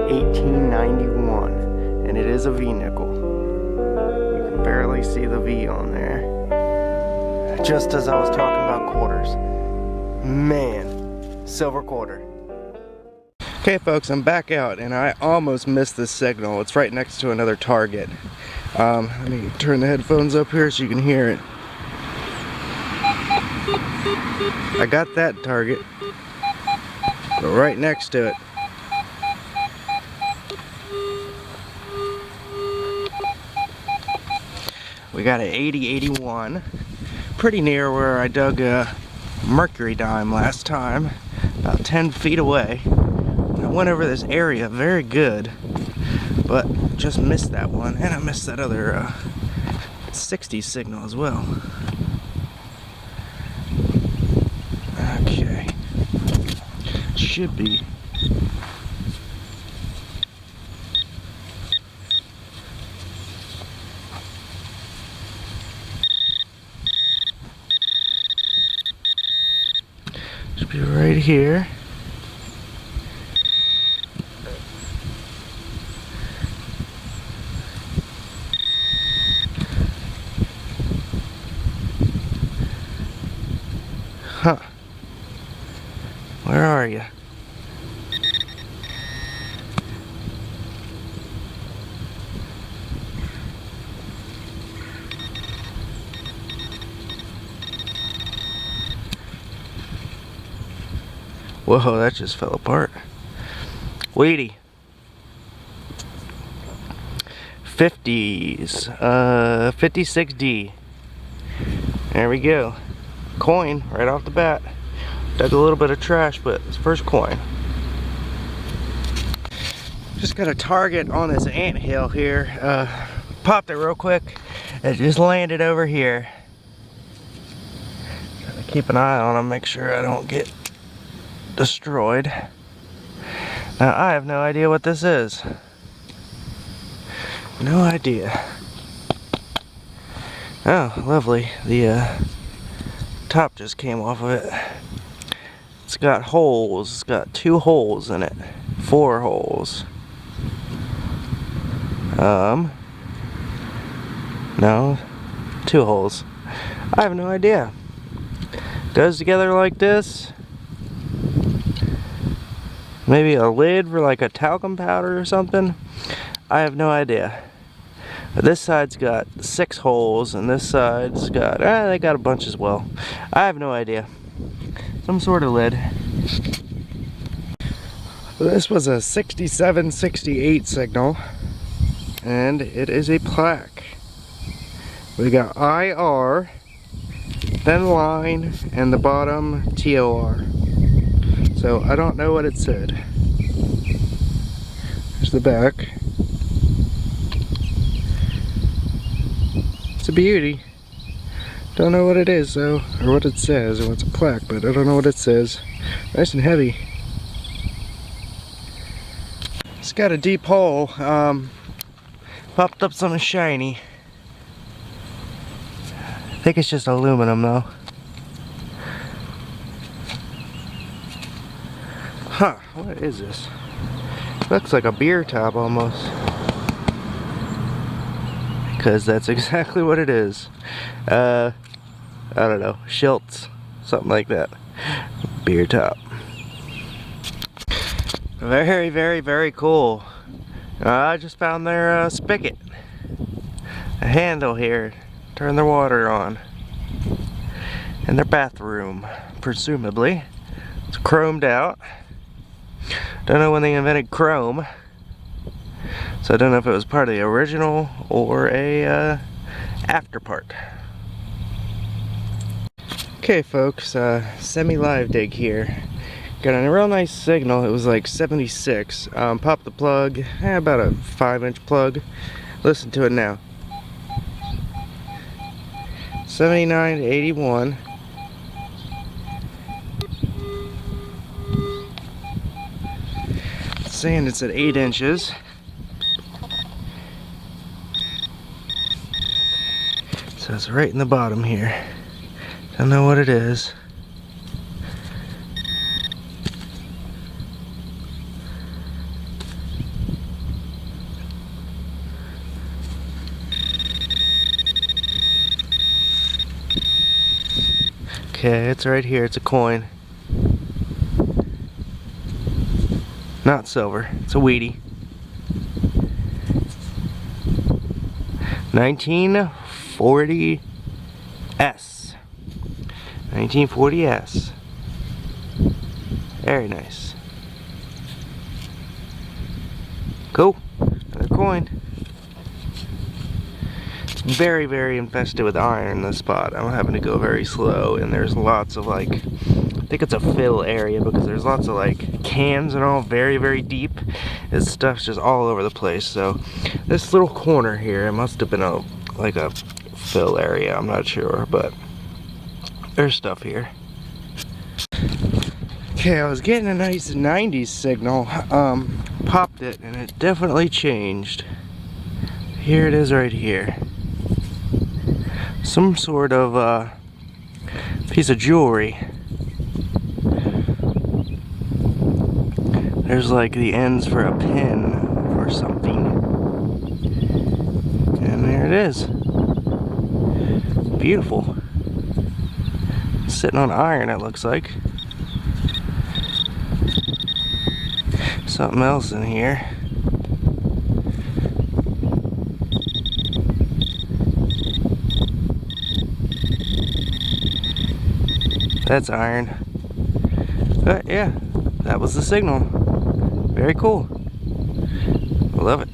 1891, and it is a V-nickel. You can barely see the V on there. Just as I was talking about quarters. Man, silver quarter. Okay folks, I'm back out and I almost missed this signal. It's right next to another target. Let me turn the headphones up here so you can hear it. I got that target, but right next to it. We got an 80-81, pretty near where I dug a mercury dime last time, about 10 feet away. I went over this area very good, but just missed that one, and I missed that other 60 signal as well. Okay, should be. Should be right here. Huh. Where are you? Whoa, that just fell apart. Weedy. 50s. 56D. There we go. Coin right off the bat. Dug a little bit of trash, but it's first coin. Just got a target on this anthill here. Popped it real quick. It just landed over here. Gotta keep an eye on them, make sure I don't get destroyed. Now I have no idea what this is. No idea. Oh, lovely. The top just came off of it. It's got holes. It's got 2 holes in it. 4 holes. No, 2 holes. I have no idea. Goes together like this. Maybe a lid for like a talcum powder or something. I have no idea. This side's got 6 holes, and this side's got, they got a bunch as well. I have no idea. Some sort of lid. This was a 67-68 signal, and it is a plaque. We got IR, then line, and the bottom TOR. So I don't know what it said. There's the back. It's a beauty. Don't know what it is though, or what it says, or what's a plaque, but I don't know what it says. Nice and heavy. It's got a deep hole. Popped up something shiny. I think it's just aluminum though. Huh, what is this? Looks like a beer top almost. Because that's exactly what it is. I don't know, Schiltz, something like that. Beer top. Very, very, very cool. I just found their spigot. A handle here. Turn their water on. In their bathroom, presumably. It's chromed out. Don't know when they invented chrome. So I don't know if it was part of the original or a after part. Okay folks, semi-live dig here. Got a real nice signal. It was like 76. Popped the plug, about a 5-inch plug. Listen to it now. 79 to 81. It's saying it's at 8 inches. So it's right in the bottom here. Don't know what it is. Okay, it's right here. It's a coin. Not silver. It's a wheatie. 1940S. 1940S. Very nice. Cool. Another coin. It's very, very infested with iron in this spot. I'm having to go very slow, and there's lots of like, I think it's a fill area because there's lots of like cans and all very, very deep. This stuff's just all over the place. So this little corner here, it must have been a fill area. I'm not sure, but there's stuff here. Okay, I was getting a nice 90s signal. Popped it, and it definitely changed. Here it is right here. Some sort of piece of jewelry. There's like the ends for a pin or something. And there it is. Beautiful. Sitting on iron, it looks like. Something else in here. That's iron. But yeah, that was the signal. Very cool. I love it.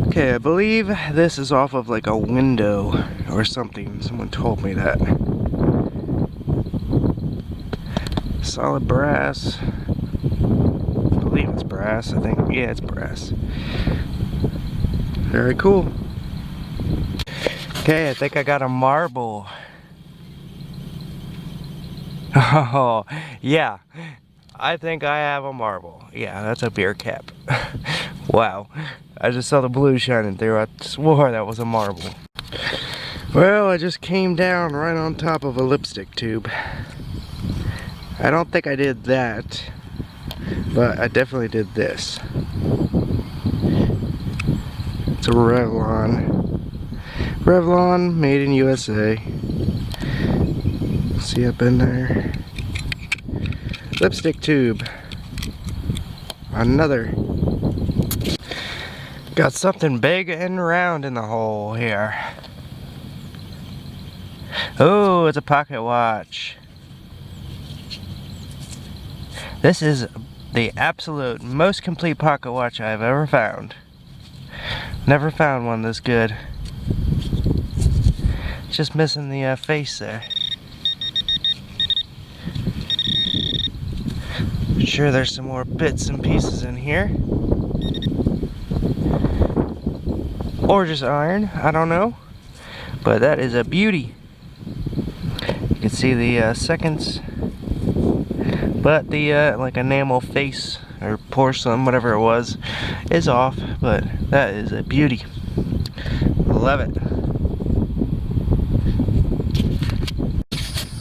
Okay, I believe this is off of like a window or something. Someone told me that. Solid brass. I believe it's brass, I think. Yeah, it's brass. Very cool. Okay, I think I got a marble. Oh, yeah. I think I have a marble. Yeah, that's a beer cap. Wow. I just saw the blue shining through. I swore that was a marble. Well, I just came down right on top of a lipstick tube. I don't think I did that, but I definitely did this. It's a Revlon. Revlon, made in USA. See up in there. Lipstick tube. Another. Got something big and round in the hole here. Oh, it's a pocket watch. This is the absolute most complete pocket watch I've ever found. Never found one this good. Just missing the face there. Sure, there's some more bits and pieces in here. Or just iron, I don't know. But that is a beauty. You can see the seconds. But the like enamel face or porcelain, whatever it was, is off. But that is a beauty. Love it.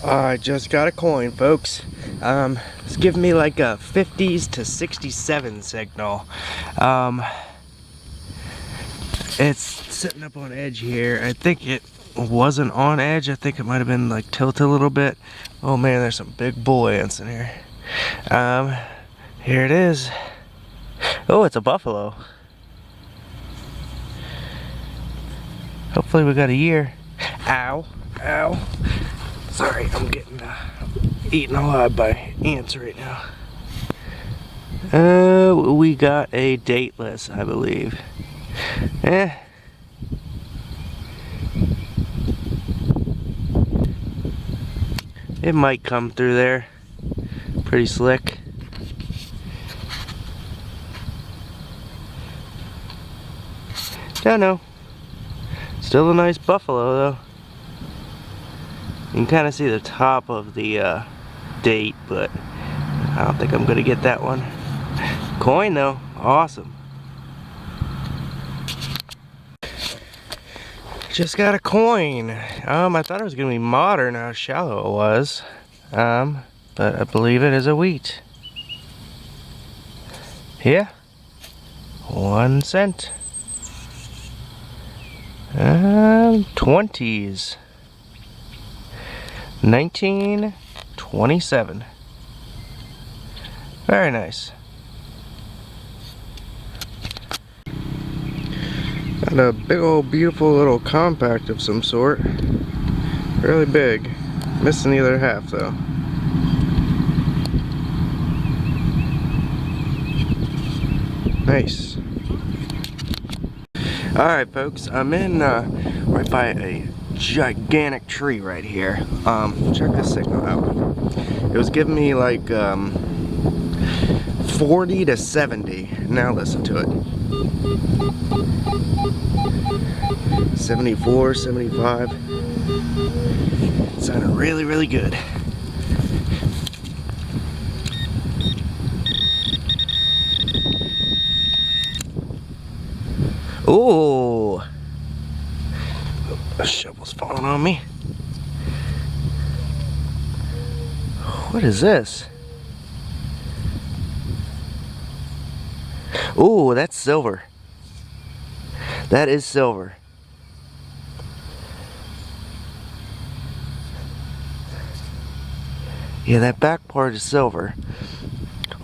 I just got a coin, folks. It's giving me like a 50s to 67 signal. It's sitting up on edge here. I think it wasn't on edge. I think it might have been like tilted a little bit. Oh man, there's some big bull ants in here. Here it is. Oh, it's a buffalo. Hopefully we got a year. Ow, ow. Sorry, I'm getting eaten alive by ants right now. We got a dateless, I believe. It might come through there. Pretty slick. Don't know. Still a nice buffalo though. You can kind of see the top of the date, but I don't think I'm gonna get that one. Coin though, awesome. Just got a coin. I thought it was gonna be modern, how shallow it was. But I believe it is a wheat. Yeah, 1 cent. 20s. 1927. Very nice. Got a big old beautiful little compact of some sort. Really big. Missing the other half though. Nice. Alright folks, I'm in right by a gigantic tree right here. Check this signal out. It was giving me like 40 to 70. Now listen to it. 74, 75. It sounded really, really good. Ooh! The shovel's falling on me. What is this? Ooh, that's silver. That is silver. Yeah, that back part is silver.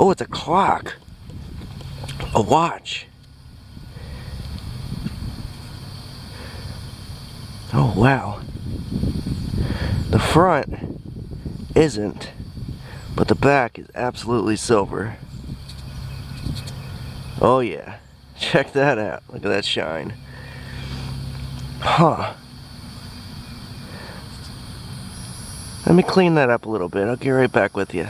Oh, it's a clock. A watch. Oh, wow. The front isn't, but the back is absolutely silver. Oh yeah, check that out. Look at that shine. Huh. Let me clean that up a little bit. I'll get right back with you.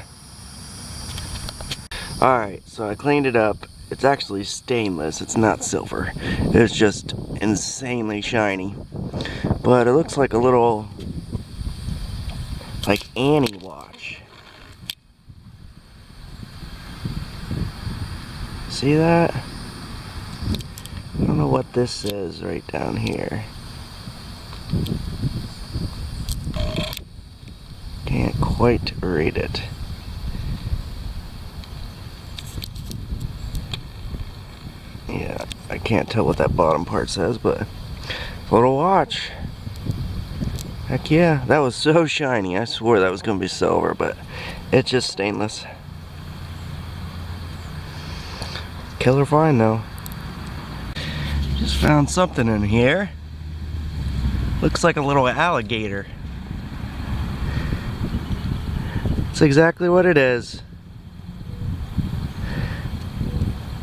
Alright, so I cleaned it up. It's actually stainless. It's not silver. It's just insanely shiny. But it looks like a little, like Annie watch. See that? I don't know what this is right down here. Can't quite read it. Yeah, I can't tell what that bottom part says, but it's a little watch. Heck yeah, that was so shiny. I swore that was gonna be silver, but it's just stainless. Killer fine though. Just found something in here. Looks like a little alligator. That's exactly what it is.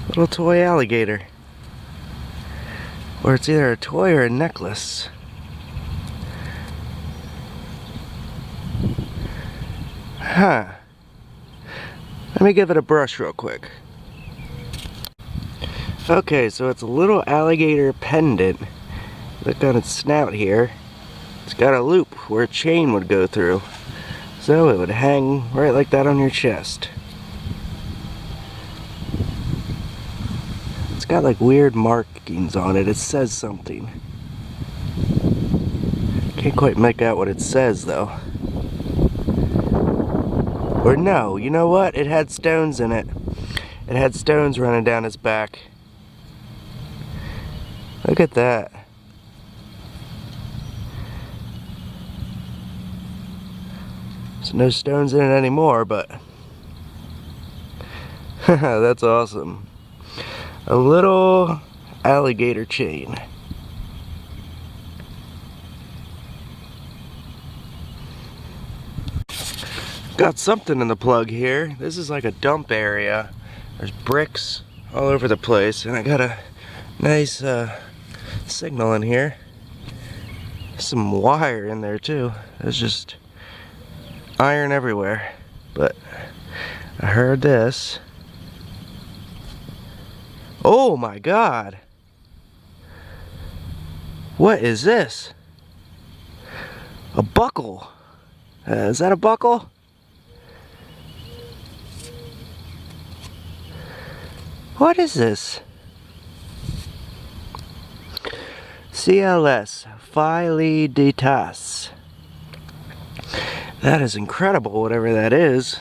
Little toy alligator. Or it's either a toy or a necklace. Huh. Let me give it a brush real quick. Okay, so it's a little alligator pendant. Look on its snout here. It's got a loop where a chain would go through. So it would hang right like that on your chest. It's got like weird markings on it. It says something. Can't quite make out what it says though. Or no, you know what? It had stones in it. It had stones running down its back. Look at that. There's no stones in it anymore, but that's awesome. A little alligator chain. Got something in the plug here. This is like a dump area. There's bricks all over the place, and I got a nice signal in here. Some wire in there too. There's just iron everywhere. But I heard this. Oh my God! What is this? A buckle. Is that a buckle? What is this? CLS, Philiditas. That is incredible, whatever that is.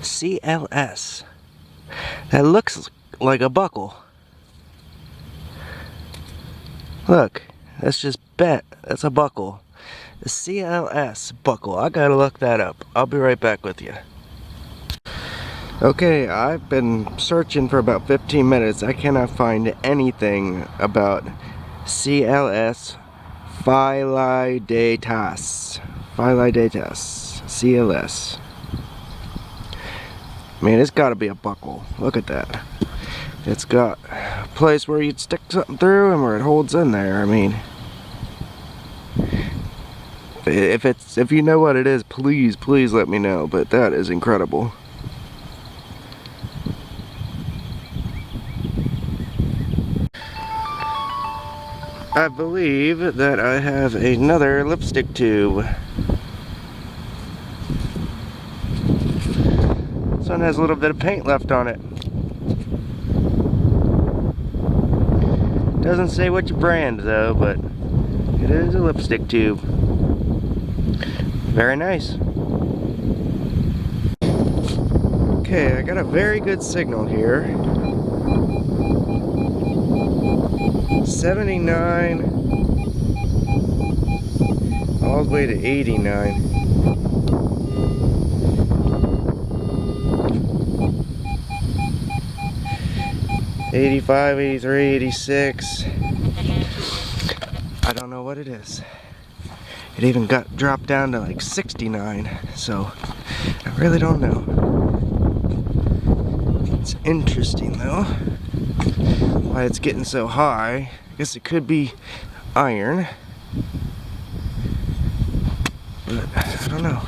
CLS. That looks like a buckle. Look, that's just bent. That's a buckle. The CLS buckle. I gotta look that up. I'll be right back with you. Okay, I've been searching for about 15 minutes. I cannot find anything about CLS Phyllidatas. CLS. Man, it's gotta be a buckle. Look at that. It's got a place where you'd stick something through and where it holds in there. I mean, if you know what it is, please let me know. But that is incredible. I believe that I have another lipstick tube. This one has a little bit of paint left on it. Doesn't say which brand though, but it is a lipstick tube. Very nice. Okay, I got a very good signal here. 79 all the way to 89. '85, '83, '86. I don't know what it is. It even got dropped down to like 69, so I really don't know. It's interesting though why it's getting so high. I guess it could be iron, but I don't know.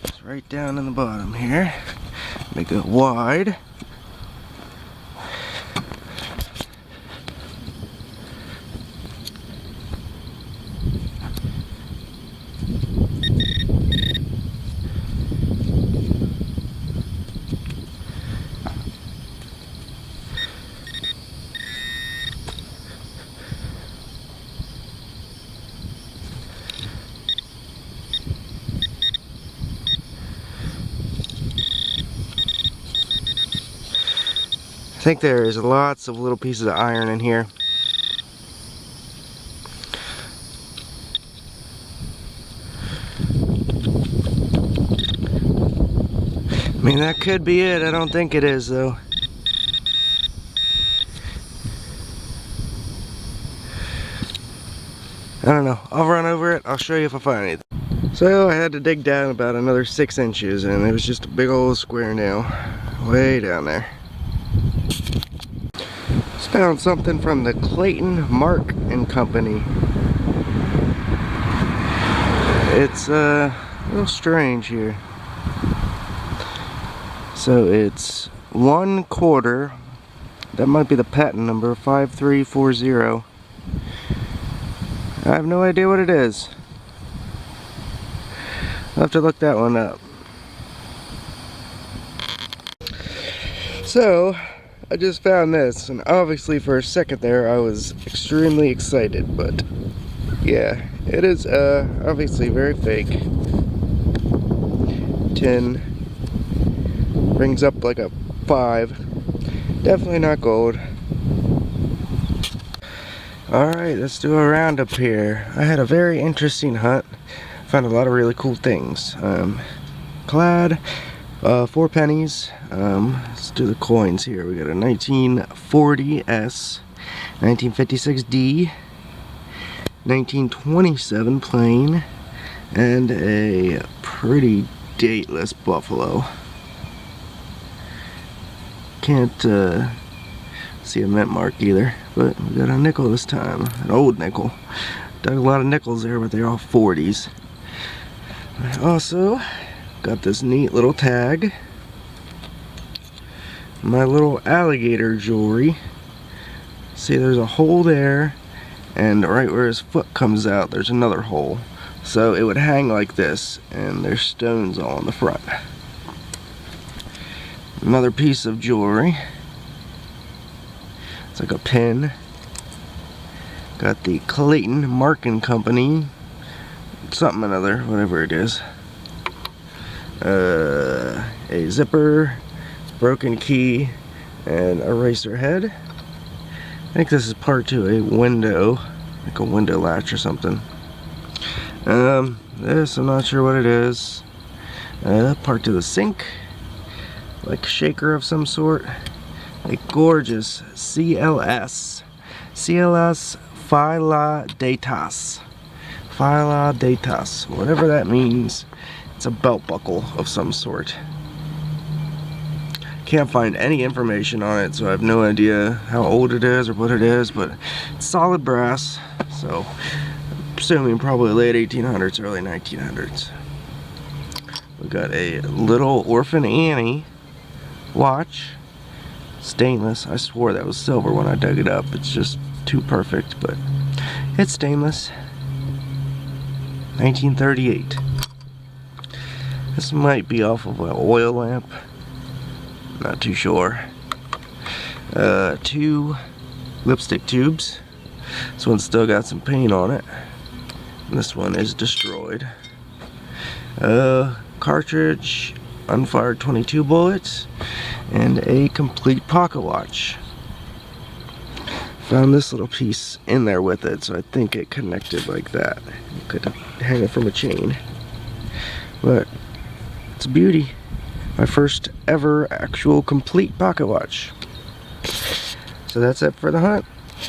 It's right down in the bottom here. Make it wide. I think there is lots of little pieces of iron in here. I mean, that could be it. I don't think it is though. I don't know. I'll run over it. I'll show you if I find anything. So I had to dig down about another 6 inches and it was just a big old square nail way down there. Just found something from the Clayton Mark and Company. It's a little strange here. So it's 1/4. That might be the patent number, 5340. I have no idea what it is. I'll have to look that one up. So I just found this, and obviously for a second there I was extremely excited, but yeah, it is obviously very fake. Tin. Brings up like a 5. Definitely not gold. Alright, let's do a roundup here. I had a very interesting hunt. Found a lot of really cool things. Clad. 4 pennies. Let's do the coins here. We got a 1940S, 1956D, 1927 plain, and a pretty dateless buffalo. Can't see a mint mark either, but we got a nickel this time. An old nickel. Dug a lot of nickels there, but they're all 40s. I also got this neat little tag. My little alligator jewelry. See, there's a hole there, and right where his foot comes out, there's another hole. So it would hang like this, and there's stones all in the front. Another piece of jewelry. It's like a pin. Got the Clayton Mark and Company. Something another, whatever it is. A zipper, broken key, and a racer head. I think this is part to a window, like a window latch or something. This, I'm not sure what it is. Part to the sink, like a shaker of some sort. A gorgeous CLS. CLS Phila whatever that means. It's a belt buckle of some sort. Can't find any information on it, so I have no idea how old it is or what it is, but it's solid brass, so I'm assuming probably late 1800s, early 1900s. We got a little Orphan Annie watch, stainless. I swore that was silver when I dug it up. It's just too perfect, but it's stainless. 1938. This might be off of an oil lamp. Not too sure. 2 lipstick tubes. This one's still got some paint on it. And this one is destroyed. Cartridge, unfired 22 bullets, and a complete pocket watch. Found this little piece in there with it, so I think it connected like that. You could hang it from a chain. But it's a beauty. My first ever actual complete pocket watch. So that's it for the hunt.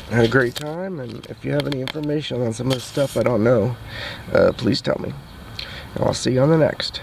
I had a great time, and if you have any information on some of the stuff I don't know, please tell me. And I'll see you on the next.